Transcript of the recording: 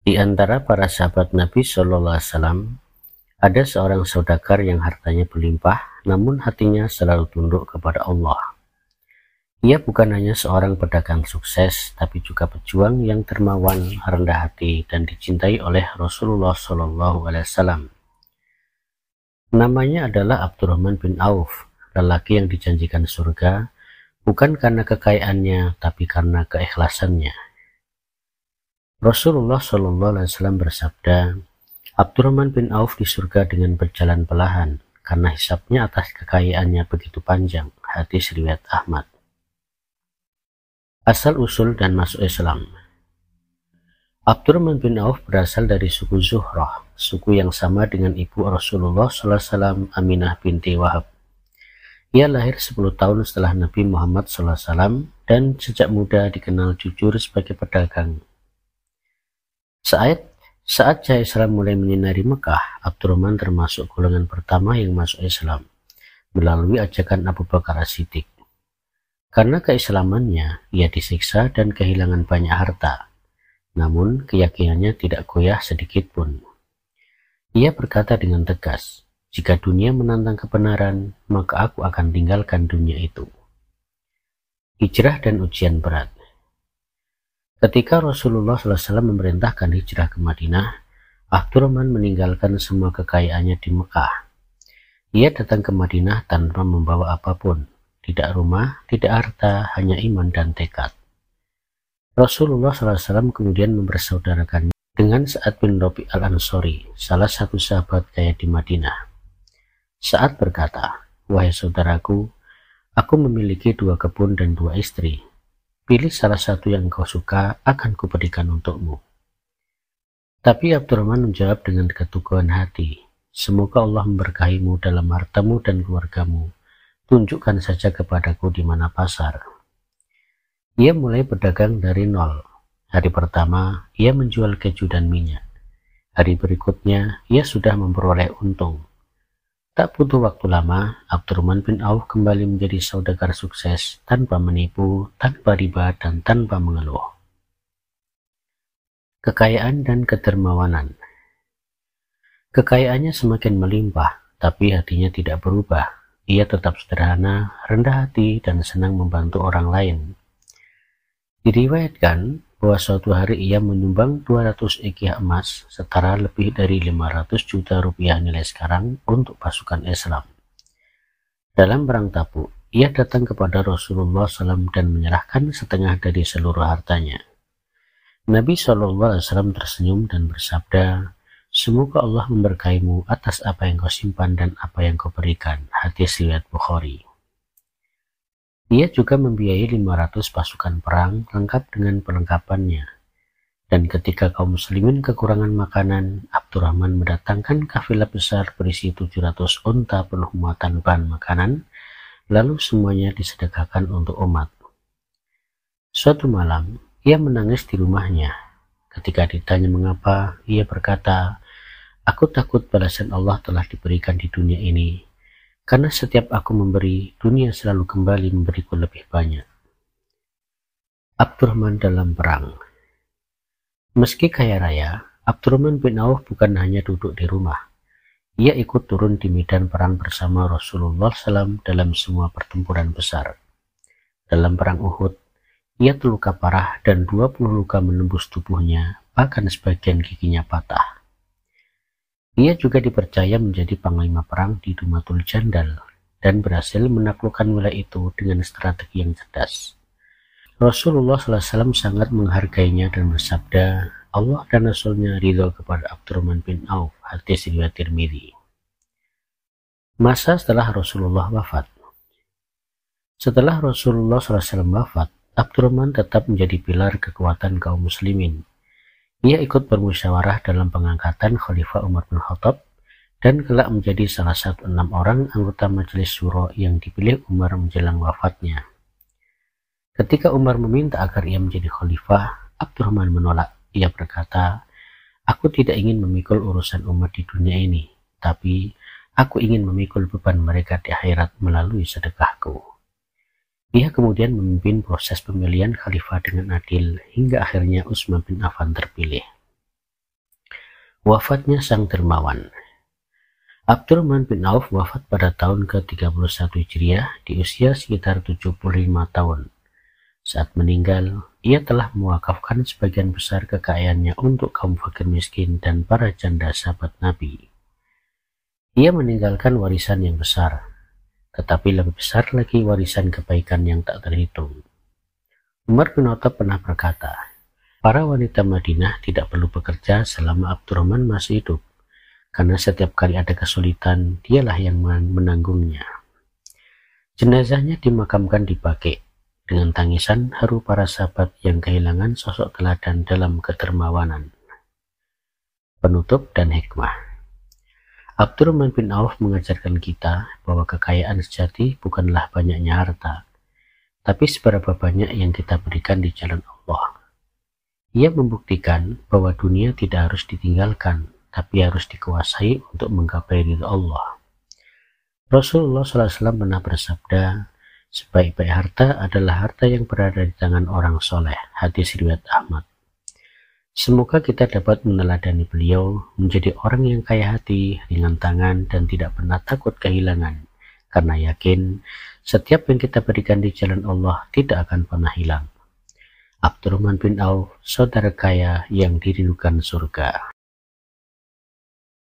Di antara para sahabat Nabi Shallallahu Alaihi Wasallam, ada seorang saudagar yang hartanya berlimpah, namun hatinya selalu tunduk kepada Allah. Ia bukan hanya seorang pedagang sukses, tapi juga pejuang yang dermawan, rendah hati, dan dicintai oleh Rasulullah Shallallahu Alaihi Wasallam. Namanya adalah Abdurrahman bin Auf, lelaki yang dijanjikan surga, bukan karena kekayaannya, tapi karena keikhlasannya. Rasulullah Shallallahu Alaihi Wasallam bersabda, Abdurrahman bin Auf di surga dengan berjalan perlahan, karena hisabnya atas kekayaannya begitu panjang. Hadis riwayat Ahmad. Asal-usul dan masuk Islam. Abdurrahman bin Auf berasal dari suku Zuhrah, suku yang sama dengan ibu Rasulullah SAW, Aminah binti Wahab. Ia lahir 10 tahun setelah Nabi Muhammad SAW dan sejak muda dikenal jujur sebagai pedagang. Saat Jaya Islam mulai menyinari Mekah, Abdurrahman termasuk golongan pertama yang masuk Islam melalui ajakan Abu Bakar As-Siddiq. Karena keislamannya, ia disiksa dan kehilangan banyak harta. Namun, keyakinannya tidak goyah sedikit pun. Ia berkata dengan tegas, jika dunia menantang kebenaran, maka aku akan tinggalkan dunia itu. Hijrah dan ujian berat. Ketika Rasulullah SAW memerintahkan hijrah ke Madinah, Abdurrahman meninggalkan semua kekayaannya di Mekah. Ia datang ke Madinah tanpa membawa apapun. Tidak rumah, tidak harta, hanya iman dan tekad. Rasulullah SAW kemudian mempersaudarakannya dengan Sa'ad bin Rabi' al-Ansori, salah satu sahabat kaya di Madinah. Sa'ad berkata, wahai saudaraku, aku memiliki 2 kebun dan 2 istri. Pilih salah satu yang kau suka, akan kuberikan untukmu. Tapi Abdurrahman menjawab dengan keteguhan hati, semoga Allah memberkahimu dalam hartamu dan keluargamu. Tunjukkan saja kepadaku di mana pasar. Ia mulai berdagang dari nol. Hari pertama, ia menjual keju dan minyak. Hari berikutnya, ia sudah memperoleh untung. Tak butuh waktu lama, Abdurrahman bin Auf kembali menjadi saudagar sukses tanpa menipu, tanpa riba, dan tanpa mengeluh. Kekayaan dan kedermawanan. Kekayaannya semakin melimpah, tapi hatinya tidak berubah. Ia tetap sederhana, rendah hati, dan senang membantu orang lain. Diriwayatkan bahwa suatu hari ia menyumbang 200 ekih emas, setara lebih dari 500 juta rupiah nilai sekarang untuk pasukan Islam. Dalam perang Tabuk, ia datang kepada Rasulullah SAW dan menyerahkan setengah dari seluruh hartanya. Nabi SAW tersenyum dan bersabda, semoga Allah memberkahimu atas apa yang kau simpan dan apa yang kau berikan. Hadis riwayat Bukhari. Ia juga membiayai 500 pasukan perang lengkap dengan perlengkapannya. Dan ketika kaum muslimin kekurangan makanan, Abdurrahman mendatangkan kafilah besar berisi 700 unta penuh muatan bahan makanan, lalu semuanya disedekahkan untuk umat. Suatu malam, ia menangis di rumahnya. Ketika ditanya mengapa, ia berkata, aku takut balasan Allah telah diberikan di dunia ini. Karena setiap aku memberi, dunia selalu kembali memberiku lebih banyak. Abdurrahman dalam perang. Meski kaya raya, Abdurrahman bin Auf bukan hanya duduk di rumah. Ia ikut turun di medan perang bersama Rasulullah SAW dalam semua pertempuran besar. Dalam perang Uhud, ia terluka parah dan 20 luka menembus tubuhnya, bahkan sebagian giginya patah. Ia juga dipercaya menjadi panglima perang di Dumatul Jandal dan berhasil menaklukkan wilayah itu dengan strategi yang cerdas. Rasulullah SAW sangat menghargainya dan bersabda, Allah dan Rasulnya ridho kepada Abdurrahman bin Auf. Hadis riwayat Tirmidzi. Masa setelah Rasulullah wafat. Setelah Rasulullah SAW wafat, Abdurrahman tetap menjadi pilar kekuatan kaum muslimin. Ia ikut bermusyawarah dalam pengangkatan Khalifah Umar bin Khattab dan kelak menjadi salah satu 6 orang anggota Majelis Syuro yang dipilih Umar menjelang wafatnya. Ketika Umar meminta agar ia menjadi khalifah, Abdurrahman menolak. Ia berkata, aku tidak ingin memikul urusan umat di dunia ini, tapi aku ingin memikul beban mereka di akhirat melalui sedekahku. Ia kemudian memimpin proses pemilihan khalifah dengan adil hingga akhirnya Utsman bin Affan terpilih. Wafatnya sang dermawan. Abdurrahman bin Auf wafat pada tahun ke-31 Hijriah di usia sekitar 75 tahun. Saat meninggal, ia telah mewakafkan sebagian besar kekayaannya untuk kaum fakir miskin dan para janda sahabat Nabi. Ia meninggalkan warisan yang besar, tetapi lebih besar lagi warisan kebaikan yang tak terhitung. Umar bin Khattab pernah berkata, para wanita Madinah tidak perlu bekerja selama Abdurrahman masih hidup, karena setiap kali ada kesulitan, dialah yang menanggungnya. Jenazahnya dimakamkan di Baqi' dengan tangisan haru para sahabat yang kehilangan sosok teladan dalam kedermawanan. Penutup dan hikmah. Abdurrahman bin Auf mengajarkan kita bahwa kekayaan sejati bukanlah banyaknya harta, tapi seberapa banyak yang kita berikan di jalan Allah. Ia membuktikan bahwa dunia tidak harus ditinggalkan, tapi harus dikuasai untuk menggapai ridha Allah. Rasulullah SAW pernah bersabda, sebaik-baik harta adalah harta yang berada di tangan orang soleh. Hadis riwayat Ahmad. Semoga kita dapat meneladani beliau, menjadi orang yang kaya hati, ringan tangan, dan tidak pernah takut kehilangan, karena yakin setiap yang kita berikan di jalan Allah tidak akan pernah hilang. Abdurrahman bin Auf, saudara kaya yang dirindukan surga.